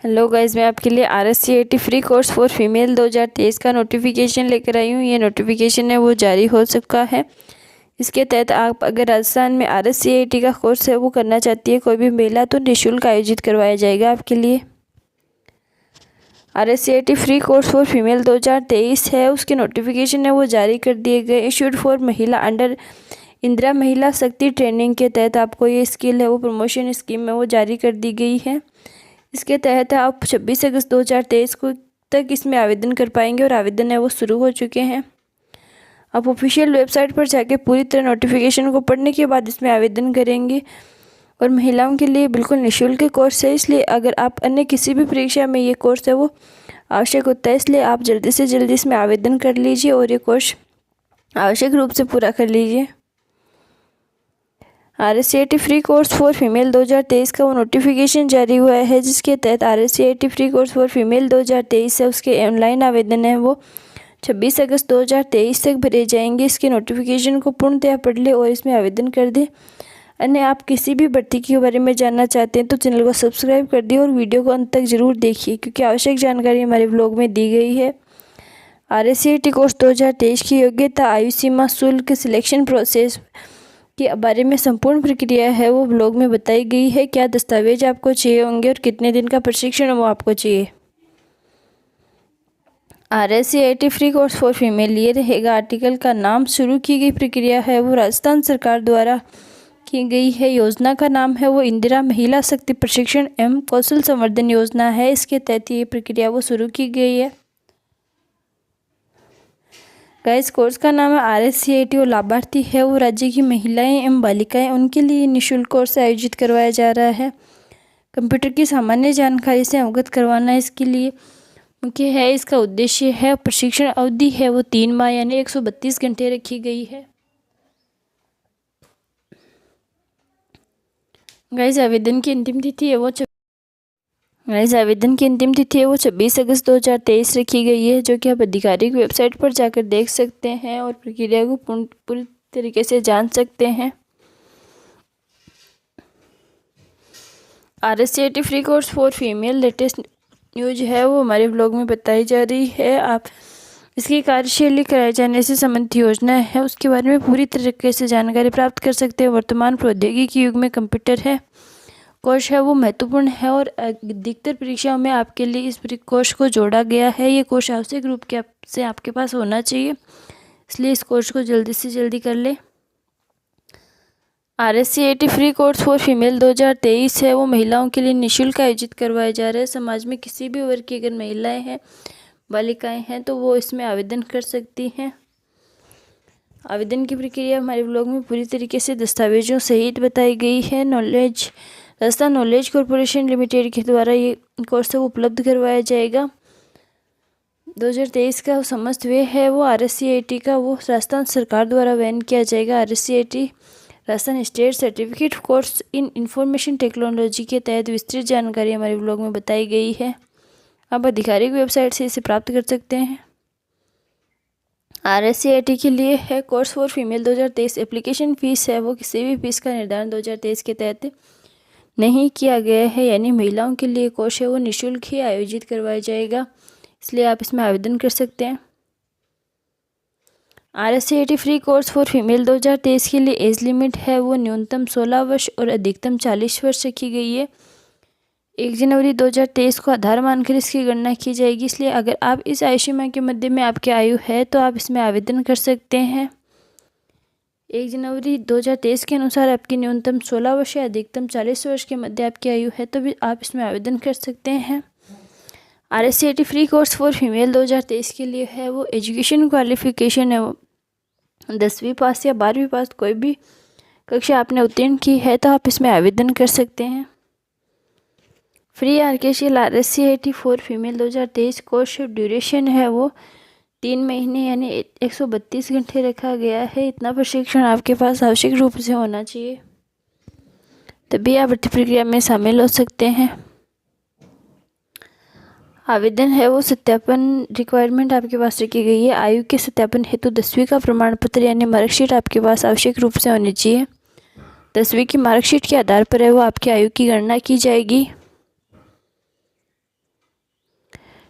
Hello guys, मैं आपके लिए RSCAT free course for female 2023 का नोटिफिकेशन लेकर आई हूँ। ये नोटिफिकेशन है वो जारी हो चुका है। इसके तहत आप अगर राजस्थान में RSCAT का कोर्स है वो करना चाहती है कोई भी महिला, तो निःशुल्क आयोजित करवाया जाएगा आपके लिए। RSCAT free course for female 2023 है, उसके नोटिफिकेशन है वो जारी कर दिए गए। इशूड फॉर महिला अंडर इंदिरा महिला शक्ति ट्रेनिंग के तहत आपको ये स्किल है वो प्रमोशन स्कीम है वो जारी कर दी गई है। इसके तहत आप 26 अगस्त 2023 को तक इसमें आवेदन कर पाएंगे और आवेदन है वो शुरू हो चुके हैं। आप ऑफिशियल वेबसाइट पर जाके पूरी तरह नोटिफिकेशन को पढ़ने के बाद इसमें आवेदन करेंगे। और महिलाओं के लिए बिल्कुल निःशुल्क कोर्स है, इसलिए अगर आप अन्य किसी भी परीक्षा में ये कोर्स है वो आवश्यक होता है, इसलिए आप जल्दी से जल्दी इसमें आवेदन कर लीजिए और ये कोर्स आवश्यक रूप से पूरा कर लीजिए। RSCAT free course for female 2023 का वो नोटिफिकेशन जारी हुआ है, जिसके तहत RSCAT free course for female 2023 है उसके ऑनलाइन आवेदन है वो 26 अगस्त 2023 तक भरे जाएंगे। इसके नोटिफिकेशन को पूर्णतः पढ़ ले और इसमें आवेदन कर दें। अन्य आप किसी भी भर्ती के बारे में जानना चाहते हैं तो चैनल को सब्सक्राइब कर दिए और वीडियो को अंत तक ज़रूर देखिए, क्योंकि आवश्यक जानकारी हमारे ब्लॉग में दी गई है। RSCAT कोर्स 2023 की योग्यता, आयु सीमा, शुल्क, सिलेक्शन प्रोसेस के बारे में संपूर्ण प्रक्रिया है वो ब्लॉग में बताई गई है। क्या दस्तावेज आपको चाहिए होंगे और कितने दिन का प्रशिक्षण वो आपको चाहिए। RSCAT free course for female ये रहेगा आर्टिकल का नाम। शुरू की गई प्रक्रिया है वो राजस्थान सरकार द्वारा की गई है। योजना का नाम है वो इंदिरा महिला शक्ति प्रशिक्षण एवं कौशल संवर्धन योजना है। इसके तहत ये प्रक्रिया वो शुरू की गई है। गाइस, कोर्स का नाम है RSCAT और लाभार्थी है वो राज्य की महिलाएं एवं बालिकाएं, उनके लिए निःशुल्क कोर्स आयोजित करवाया जा रहा है। कंप्यूटर की सामान्य जानकारी से अवगत करवाना इसके लिए मुख्य है। इसका उद्देश्य है प्रशिक्षण अवधि है वो 3 माह यानी 132 घंटे रखी गई है। गाइस, आवेदन की अंतिम तिथि है वो 26 अगस्त 2023 रखी गई है, जो कि आप आधिकारिक वेबसाइट पर जाकर देख सकते हैं और प्रक्रिया को पूरी तरीके से जान सकते हैं। RSCAT free course for female latest news है वो हमारे ब्लॉग में बताई जा रही है। आप इसकी कार्यशैली कराए जाने से संबंधित योजना है उसके बारे में पूरी तरीके से जानकारी प्राप्त कर सकते हैं। वर्तमान प्रौद्योगिकी युग में कंप्यूटर है कोर्स है वो महत्वपूर्ण है और अधिकतर परीक्षाओं में आपके लिए इस कोर्स को जोड़ा गया है। ये कोर्स आवश्यक रूप से आपके पास होना चाहिए, इसलिए इस कोर्स को जल्दी से जल्दी कर ले। RSCAT free course for female 2023 है वो महिलाओं के लिए निःशुल्क आयोजित करवाया जा रहा है। समाज में किसी भी वर्ग की अगर महिलाएं हैं, बालिकाएं हैं, तो वो इसमें आवेदन कर सकती हैं। आवेदन की प्रक्रिया हमारे ब्लॉग में पूरी तरीके से दस्तावेजों सहित बताई गई है। राजस्थान नॉलेज कॉरपोरेशन लिमिटेड के द्वारा ये कोर्स उपलब्ध करवाया जाएगा। 2023 का समस्त व्यय है वो RSCAT का वो राजस्थान सरकार द्वारा वहन किया जाएगा। RSCAT Rajasthan state certificate course in information technology के तहत विस्तृत जानकारी हमारे ब्लॉग में बताई गई है। आप आधिकारिक वेबसाइट से इसे प्राप्त कर सकते हैं। RSCAT के लिए है course for female 2023। Application fees है वो किसी भी फीस का निर्धारण 2023 के तहत नहीं किया गया है, यानी महिलाओं के लिए कोर्स है वो निःशुल्क ही आयोजित करवाया जाएगा, इसलिए आप इसमें आवेदन कर सकते हैं। RSCAT free course for female 2023 के लिए एज लिमिट है वो न्यूनतम 16 वर्ष और अधिकतम 40 वर्ष रखी गई है। 1 जनवरी 2023 को आधार मानकर इसकी गणना की जाएगी, इसलिए अगर आप इस आयु सीमा के मध्य में आपकी आयु है तो आप इसमें आवेदन कर सकते हैं। 1 जनवरी 2023 के अनुसार आपकी न्यूनतम 16 वर्ष या अधिकतम 40 वर्ष के मध्य आपकी आयु है तो भी आप इसमें आवेदन कर सकते हैं। RSCAT free course for female 2023 के लिए है वो एजुकेशन क्वालिफिकेशन है वो 10वीं पास या 12वीं पास, कोई भी कक्षा आपने उत्तीर्ण की है तो आप इसमें आवेदन कर सकते हैं। Free RSCAT for female 2023 course duration है वो 3 महीने यानी 132 घंटे रखा गया है। इतना प्रशिक्षण आपके पास आवश्यक रूप से होना चाहिए, तभी आप भर्ती प्रक्रिया में शामिल हो सकते हैं। आवेदन है वो सत्यापन रिक्वायरमेंट आपके पास रखी गई है। आयु के सत्यापन हेतु 10वीं का प्रमाण पत्र यानी मार्कशीट आपके पास आवश्यक रूप से होनी चाहिए। 10वीं की मार्कशीट के आधार पर है वो आपकी आयु की गणना की जाएगी।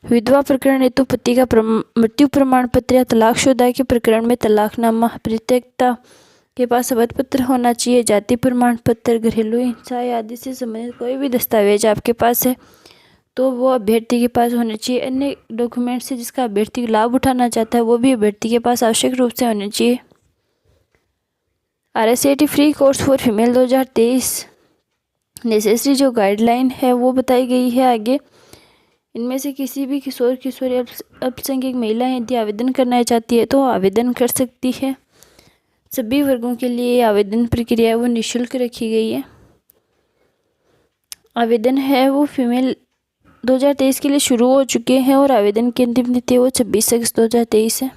विधवा प्रकरण हेतु पति का मृत्यु प्रमाण पत्र या तलाकशुदा के प्रकरण में तलाकनामा, परित्यक्ता के पास शपथ पत्र होना चाहिए। जाति प्रमाण पत्र, घरेलू हिंसा आदि से संबंधित कोई भी दस्तावेज आपके पास है तो वो अभ्यर्थी के पास होना चाहिए। अन्य डॉक्यूमेंट्स से जिसका अभ्यर्थी लाभ उठाना चाहता है वो भी अभ्यर्थी के पास आवश्यक रूप से होने चाहिए। RSCT free course for female 2023 necessary जो गाइडलाइन है वो बताई गई है आगे। इनमें से किसी भी किशोर किशोरी अल्पसंख्यक महिलाएं यदि आवेदन करना चाहती है तो आवेदन कर सकती है। सभी वर्गों के लिए आवेदन प्रक्रिया वो निःशुल्क रखी गई है। आवेदन है वो फीमेल 2023 के लिए शुरू हो चुके हैं और आवेदन की अंतिम तिथि वो 26 अगस्त 2023 है।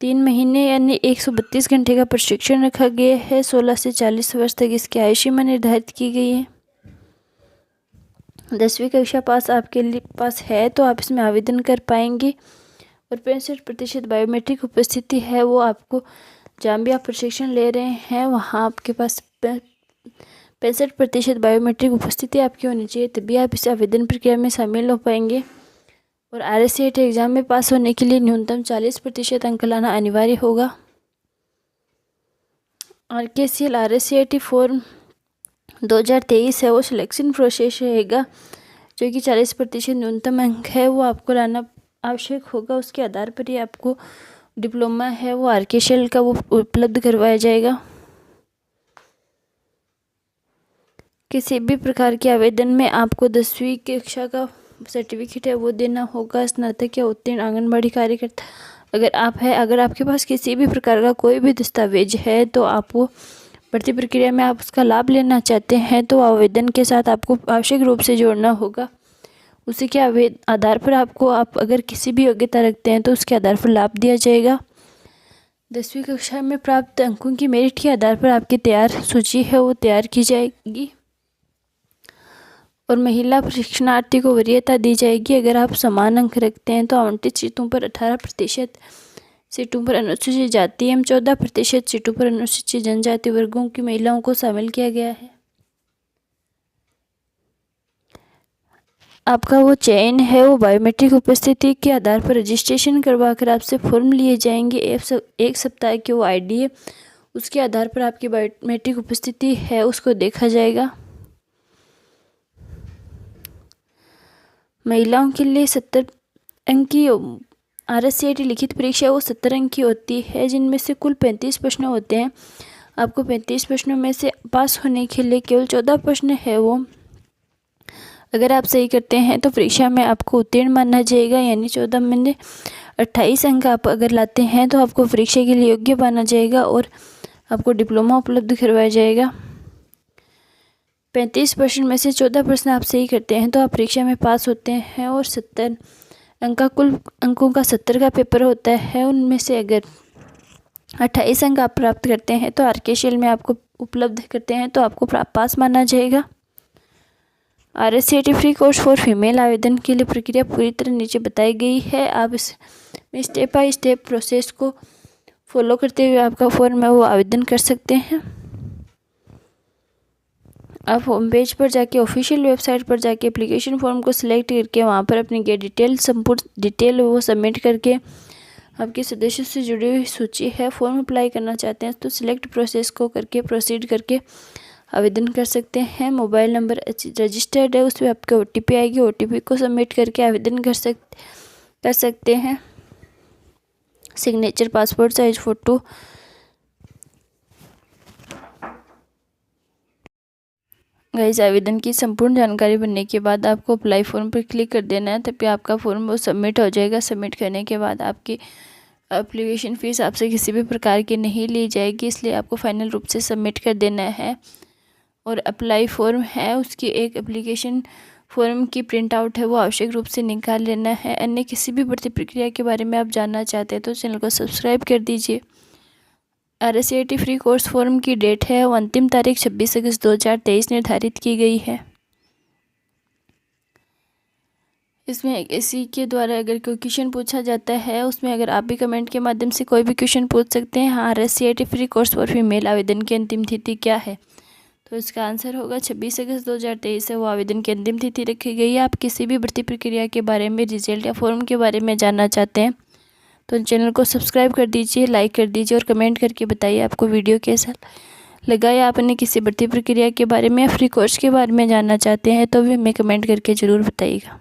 3 महीने यानी 132 घंटे का प्रशिक्षण रखा गया है। 16 से 40 वर्ष तक इसकी आयु सीमा निर्धारित की गई है। 10वीं कक्षा पास आपके लिए पास है तो आप इसमें आवेदन कर पाएंगे। और 65% बायोमेट्रिक उपस्थिति है वो आपको जहाँ भी आप प्रशिक्षण ले रहे हैं वहाँ आपके पास 65% बायोमेट्रिक उपस्थिति आपकी होनी चाहिए, तभी आप इस आवेदन प्रक्रिया में शामिल हो पाएंगे। और RSCT एग्ज़ाम में पास होने के लिए न्यूनतम 40% अंक लाना अनिवार्य होगा। RKCL RSCT फॉर्म 2023 है वो सिलेक्शन प्रोसेस रहेगा, जो कि 40% न्यूनतम अंक है वो आपको लाना आवश्यक होगा। उसके आधार पर ही आपको डिप्लोमा है वो RKCL का वो उपलब्ध करवाया जाएगा। किसी भी प्रकार के आवेदन में आपको 10वीं कक्षा का सर्टिफिकेट है वो देना होगा। स्नातक या उत्तीर्ण आंगनबाड़ी कार्यकर्ता अगर आपके पास किसी भी प्रकार का कोई भी दस्तावेज है तो आप वो भर्ती प्रक्रिया में आप उसका लाभ लेना चाहते हैं तो आवेदन के साथ आपको आवश्यक रूप से जोड़ना होगा। उसी के आधार पर आप अगर किसी भी योग्यता रखते हैं तो उसके आधार पर लाभ दिया जाएगा। 10वीं कक्षा में प्राप्त अंकों की मेरिट के आधार पर आपकी तैयार सूची है वो तैयार की जाएगी। और महिला प्रशिक्षणार्थी को वरीयता दी जाएगी। अगर आप समान अंक रखते हैं तो आवंटित सीटों पर 18% सीटों पर अनुसूचित जाति एवं 14% सीटों पर अनुसूचित जनजाति वर्गों की महिलाओं को शामिल किया गया है। आपका वो चयन है वो बायोमेट्रिक उपस्थिति के आधार पर रजिस्ट्रेशन करवा कर आपसे फॉर्म लिए जाएंगे। एक सप्ताह की वो ID है उसके आधार पर आपकी बायोमेट्रिक उपस्थिति है उसको देखा जाएगा। महिलाओं के लिए 70 अंक की RSCT लिखित परीक्षा वो 70 अंक की होती है, जिनमें से कुल 35 प्रश्न होते हैं। आपको 35 प्रश्नों में से पास होने के लिए केवल 14 प्रश्न है वो अगर आप सही करते हैं तो परीक्षा में आपको उत्तीर्ण माना जाएगा। यानी 14 में 28 अंक आप अगर लाते हैं तो आपको परीक्षा के लिए योग्य माना जाएगा और आपको डिप्लोमा उपलब्ध करवाया जाएगा। 35 प्रश्न में से 14 प्रश्न आप सही करते हैं तो आप परीक्षा में पास होते हैं। और 70 अंक का कुल अंकों का 70 का पेपर होता है, उनमें से अगर 28 अंक आप प्राप्त करते हैं तो RKCL में आपको उपलब्ध करते हैं तो आपको पास माना जाएगा। RSCT free course for female आवेदन के लिए प्रक्रिया पूरी तरह नीचे बताई गई है। आप इस स्टेप बाय स्टेप प्रोसेस को फॉलो करते हुए आपका फॉर्म है वो आवेदन कर सकते हैं। आप होम पेज पर जाके ऑफिशियल वेबसाइट पर जाके एप्लीकेशन फॉर्म को सिलेक्ट करके वहाँ पर अपनी डिटेल संपूर्ण डिटेल वो सबमिट करके आपके सदस्यों से जुड़ी हुई सूची है फॉर्म अप्लाई करना चाहते हैं तो सिलेक्ट प्रोसेस को करके प्रोसीड करके आवेदन कर सकते हैं। मोबाइल नंबर रजिस्टर्ड है उस पर आपको OTP आएगी, OTP को सबमिट करके आवेदन कर सकते हैं। Signature, passport size photo, guys आवेदन की संपूर्ण जानकारी बनने के बाद आपको अप्लाई फॉर्म पर क्लिक कर देना है, तभी आपका फॉर्म वो सबमिट हो जाएगा। सबमिट करने के बाद आपकी एप्लीकेशन फ़ीस आपसे किसी भी प्रकार की नहीं ली जाएगी, इसलिए आपको फाइनल रूप से सबमिट कर देना है। और अप्लाई फॉर्म है उसकी एक एप्लीकेशन फॉर्म की प्रिंट आउट है वो आवश्यक रूप से निकाल लेना है। अन्य किसी भी भर्ती प्रक्रिया के बारे में आप जानना चाहते हैं तो चैनल को सब्सक्राइब कर दीजिए। RSCT फ्री कोर्स फॉर्म की डेट है वो अंतिम तारीख 26 अगस्त 2023 निर्धारित की गई है। इसमें इसी के द्वारा अगर कोई क्वेश्चन पूछा जाता है उसमें अगर आप भी कमेंट के माध्यम से कोई भी क्वेश्चन पूछ सकते हैं। हाँ, RSCT free course for female आवेदन की अंतिम तिथि क्या है, तो इसका आंसर होगा 26 अगस्त 2023 है वो आवेदन की अंतिम तिथि रखी गई है। आप किसी भी भर्ती प्रक्रिया के बारे में, रिजल्ट या फॉर्म के बारे में जानना चाहते हैं तो चैनल को सब्सक्राइब कर दीजिए, लाइक कर दीजिए और कमेंट करके बताइए आपको वीडियो कैसा लगा, या आपने किसी भर्ती प्रक्रिया के बारे में या फ्री कोर्स के बारे में जानना चाहते हैं तो भी हमें कमेंट करके ज़रूर बताइएगा।